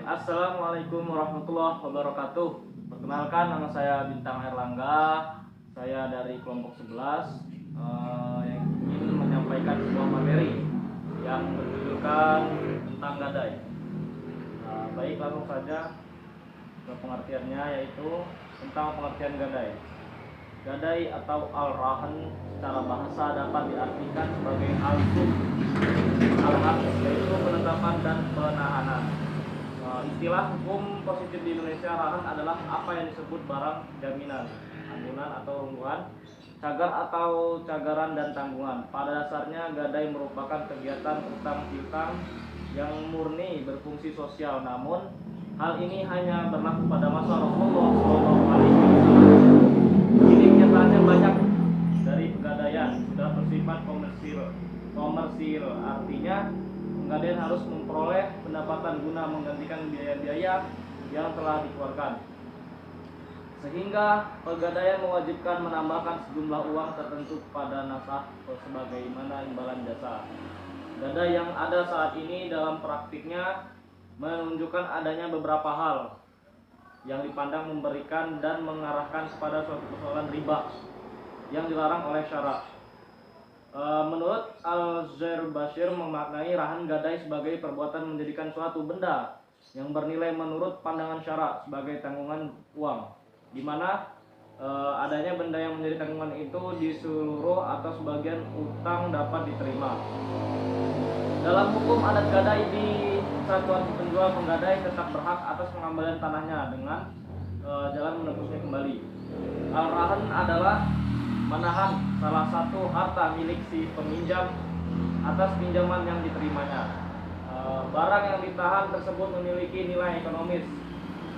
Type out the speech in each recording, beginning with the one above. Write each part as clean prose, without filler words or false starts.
Assalamualaikum warahmatullahi wabarakatuh. Perkenalkan, nama saya Bintang Erlangga. Saya dari kelompok 11 yang ingin menyampaikan sebuah materi yang berjudulkan tentang gadai. Baik, langsung saja ke pengertiannya, yaitu tentang pengertian gadai. Gadai atau al-rahan secara bahasa dapat diartikan sebagai al-sum, al-haq, yaitu penetapan dan penahanan. Istilah hukum positif di Indonesia, rahan adalah apa yang disebut barang jaminan, anggunan atau rungguan, cagar atau cagaran, dan tanggungan. Pada dasarnya, gadai merupakan kegiatan utang piutang yang murni berfungsi sosial. Namun, hal ini hanya berlaku pada masa Rasulullah SAW. Kini kenyataannya banyak dari pegadaian sudah bersifat komersil, artinya pegadaian harus memperoleh pendapatan guna menggantikan biaya-biaya yang telah dikeluarkan, sehingga pegadaian mewajibkan menambahkan sejumlah uang tertentu pada nasabah sebagaimana imbalan jasa. Gadai yang ada saat ini dalam praktiknya menunjukkan adanya beberapa hal yang dipandang memberikan dan mengarahkan kepada suatu persoalan riba yang dilarang oleh syarak. Menurut Al-Zairbashir memaknai rahan gadai sebagai perbuatan menjadikan suatu benda yang bernilai menurut pandangan syarak sebagai tanggungan uang, di mana adanya benda yang menjadi tanggungan itu di seluruh atau sebagian utang dapat diterima. Dalam hukum adat gadai, di satuan penjual penggadai tetap berhak atas pengembalian tanahnya dengan jalan menebusnya kembali. Al-rahan adalah menahan salah satu harta milik si peminjam atas pinjaman yang diterimanya. Barang yang ditahan tersebut memiliki nilai ekonomis.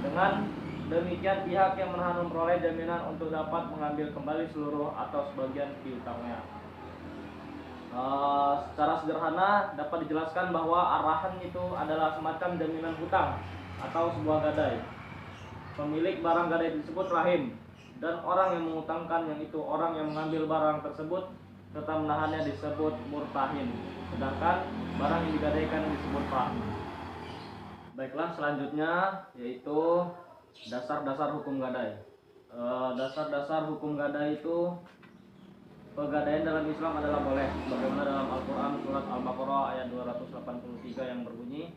Dengan demikian, pihak yang menahan memperoleh jaminan untuk dapat mengambil kembali seluruh atau sebagian piutangnya. Secara sederhana dapat dijelaskan bahwa arahan itu adalah semacam jaminan hutang atau sebuah gadai. Pemilik barang gadai tersebut rahim, dan orang yang mengutangkan, yang itu orang yang mengambil barang tersebut serta menahannya, disebut murtahin, sedangkan barang yang digadaikan disebut rahin. Baiklah, selanjutnya yaitu dasar-dasar hukum gadai. Dasar-dasar hukum gadai itu, pegadaian dalam Islam adalah boleh, bagaimana dalam Al-Quran surat Al-Baqarah ayat 283 yang berbunyi,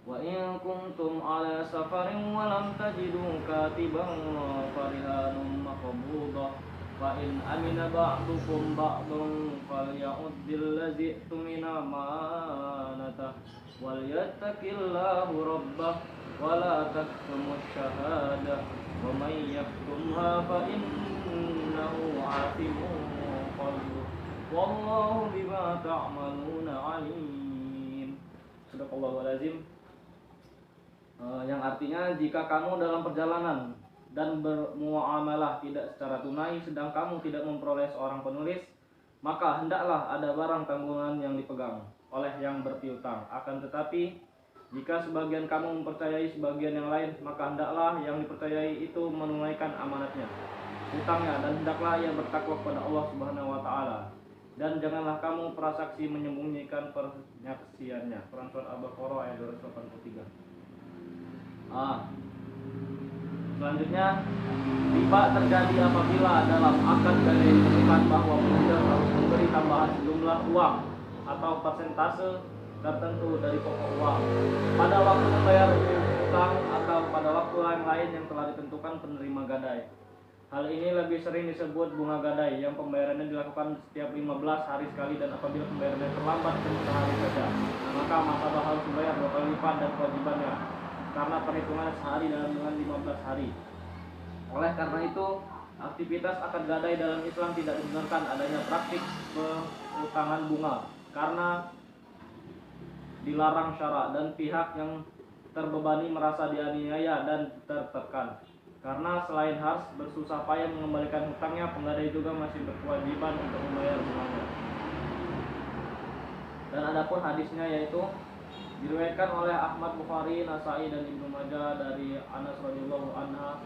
wa in kuntum ala safarin wa lam tajidu katiban farihanum maqbudah fa in amina ba'dukum ba'dun falya'uddil ladzi tumina amanatah wal yattaqillahu rabbah wa la taktumus syahadah wa may yaktumha fa innahu atimun qalbuh wallahu bima ta'maluna alim. Sadaqallahul azim. Yang artinya, jika kamu dalam perjalanan dan bermuamalah tidak secara tunai sedang kamu tidak memperoleh seorang penulis, maka hendaklah ada barang tanggungan yang dipegang oleh yang berpiutang. Akan tetapi jika sebagian kamu mempercayai sebagian yang lain, maka hendaklah yang dipercayai itu menunaikan amanatnya, hutangnya, dan hendaklah ia bertakwa kepada Allah Subhanahu wa taala, dan janganlah kamu prasaksi menyembunyikan penyaksiannya. Quran surat Al-Baqarah ayat 283. Selanjutnya, riba terjadi apabila dalam akad gadai ditemukan bahwa penjual harus memberi tambahan jumlah uang atau persentase tertentu dari pokok uang pada waktu membayar utang atau pada waktu yang lain yang telah ditentukan penerima gadai. Hal ini lebih sering disebut bunga gadai, yang pembayarannya dilakukan setiap 15 hari sekali, dan apabila pembayarannya terlambat sehari saja, maka nasabah harus membayar 2 kali lipat dan kewajibannya karena perhitungan sehari dalam dengan 15 hari. Oleh karena itu, aktivitas akad gadai dalam Islam tidak dibenarkan adanya praktik pengutangan bunga karena dilarang syarak, dan pihak yang terbebani merasa dianiaya dan tertekan. Karena selain harus bersusah payah mengembalikan hutangnya, penggadai juga masih berkewajiban untuk membayar bunganya. Dan adapun hadisnya, yaitu diriwayatkan oleh Ahmad, Bukhari, Nasai, dan Ibnu Majah dari Anas radhiyallahu anha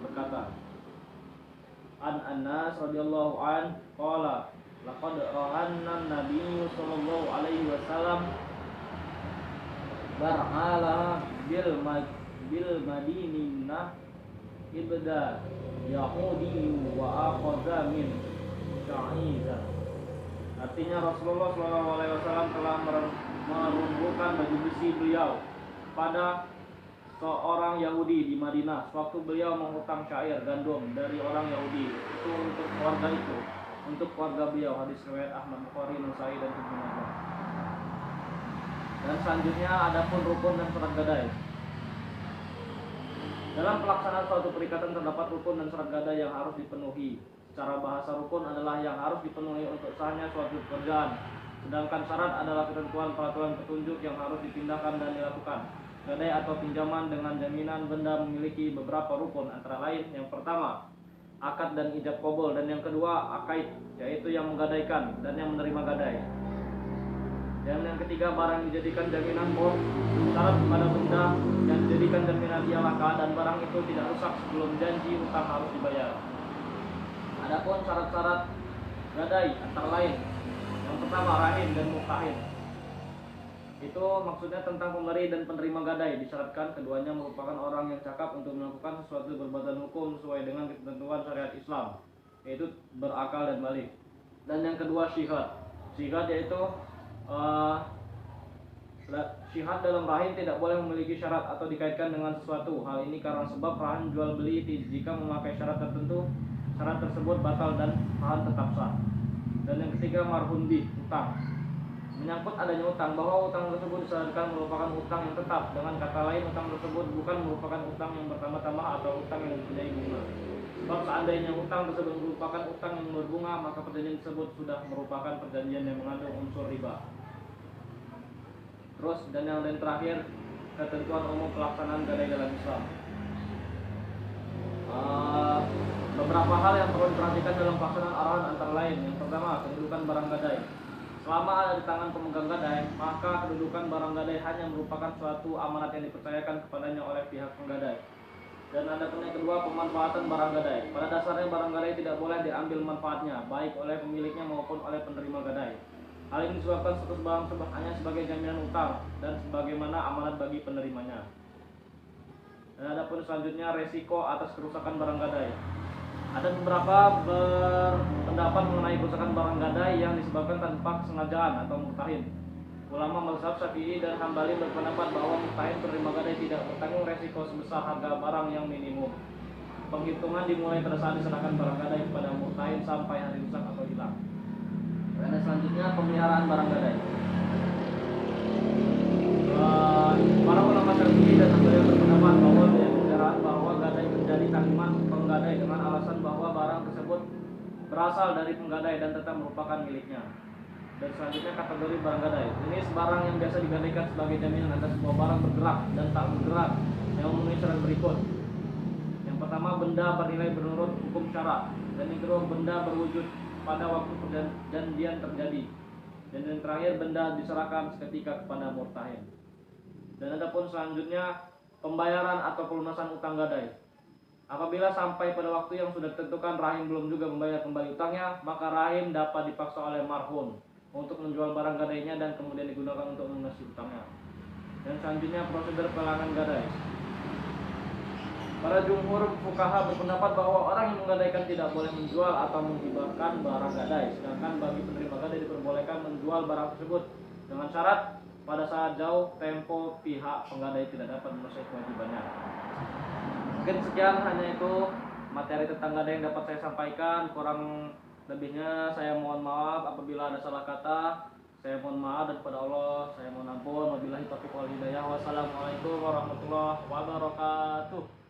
berkata, An Anas radhiyallahu an qala laqad ra'anna an-nabiy sallallahu alaihi wasallam bar'ala bil madinina ibda yahudi wa akhadha min sya'iza. Artinya Rasulullah SAW telah merumbukan baju besi beliau pada seorang Yahudi di Madinah sewaktu beliau menghutang syair gandum dari orang Yahudi itu untuk keluarga itu, untuk keluarga beliau. Hadis riwayat Ahmad, Bukhari, Nasai dan Ibnu Majah. Dan selanjutnya adapun rukun dan syarat gadai. Dalam pelaksanaan suatu perikatan terdapat rukun dan syarat gadai yang harus dipenuhi. Secara bahasa rukun adalah yang harus dipenuhi untuk sahnya suatu pekerjaan, sedangkan syarat adalah ketentuan peraturan petunjuk yang harus dipindahkan dan dilakukan. Gadai atau pinjaman dengan jaminan benda memiliki beberapa rukun, antara lain yang pertama akad dan ijab qabul, dan yang kedua akaid, yaitu yang menggadaikan dan yang menerima gadai. Dan yang ketiga barang yang dijadikan jaminan boh. Syarat pada benda yang dijadikan jaminan ialah keadaan barang itu tidak rusak sebelum janji utang harus dibayar. Adapun syarat-syarat gadai antara lain yang pertama rahim dan muktahin. Itu maksudnya tentang pemberi dan penerima gadai. Disyaratkan keduanya merupakan orang yang cakap untuk melakukan sesuatu perbuatan hukum sesuai dengan ketentuan syariat Islam, yaitu berakal dan balik. Dan yang kedua syihad. Syihad yaitu syihad dalam rahim tidak boleh memiliki syarat atau dikaitkan dengan sesuatu. Hal ini karena sebab rahim jual beli jika memakai syarat tertentu, syarat tersebut batal dan rahim tetap sah. Dan yang ketiga marhun bih, utang. Menyangkut adanya utang, bahwa utang tersebut disyaratkan merupakan utang yang tetap. Dengan kata lain, utang tersebut bukan merupakan utang yang bertambah-tambah atau utang yang mempunyai bunga. Sebab seandainya utang tersebut merupakan utang yang berbunga, maka perjanjian tersebut sudah merupakan perjanjian yang mengandung unsur riba. Terus dan yang terakhir, ketentuan umum pelaksanaan gadai dalam Islam. Beberapa hal yang perlu diperhatikan dalam pelaksanaan arahan antara lain. Yang pertama, kedudukan barang gadai. Selama ada di tangan pemegang gadai, maka kedudukan barang gadai hanya merupakan suatu amanat yang dipercayakan kepadanya oleh pihak penggadai. Dan ada pun yang kedua, pemanfaatan barang gadai. Pada dasarnya barang gadai tidak boleh diambil manfaatnya, baik oleh pemiliknya maupun oleh penerima gadai. Hal ini disebabkan status barang tersebut hanya sebagai jaminan utang dan sebagaimana amanat bagi penerimanya. Dan ada pun selanjutnya resiko atas kerusakan barang gadai. Ada beberapa pendapat mengenai kerusakan barang gadai yang disebabkan tanpa kesengajaan atau muktahin. Ulama mazhab Syafi'i dan Hambali berpendapat bahwa muktahin penerima gadai tidak bertanggung resiko sebesar harga barang yang minimum. Penghitungan dimulai pada saat diserahkan barang gadai kepada muktahin sampai hari rusak atau hilang. Dan selanjutnya pemeliharaan barang gadai. Para ulama Syafi'i dan Hambali berpendapat bahwa gadai menjadi tanggungan penggadai dengan alasan bahwa barang tersebut berasal dari penggadai dan tetap merupakan miliknya. Dan selanjutnya kategori barang gadai. Ini barang yang biasa digadaikan sebagai jaminan atas sebuah barang bergerak dan tak bergerak yang memenuhi syarat berikut. Yang pertama, benda bernilai menurut hukum syarak. Dan yang kedua, benda berwujud pada waktu perjanjian terjadi. Dan yang terakhir, benda diserahkan seketika kepada murtahin. Dan adapun selanjutnya pembayaran atau pelunasan utang gadai. Apabila sampai pada waktu yang sudah ditentukan rahim belum juga membayar kembali utangnya, maka rahim dapat dipaksa oleh marhun untuk menjual barang gadainya dan kemudian digunakan untuk melunasi utangnya. Dan selanjutnya prosedur pelelangan gadai. Para jumhur fuqaha berpendapat bahwa orang yang menggadaikan tidak boleh menjual atau menghibahkan barang gadai, sedangkan bagi penerima gadai diperbolehkan menjual barang tersebut dengan syarat pada saat jauh tempo pihak penggadai tidak dapat memenuhi kewajibannya. Mungkin sekian, hanya itu materi tentang gadai yang dapat saya sampaikan. Kurang lebihnya saya mohon maaf apabila ada salah kata. Saya mohon maaf dan kepada Allah saya mohon ampun. Wabillahi taufiq wal hidayah. Wassalamualaikum warahmatullahi wabarakatuh.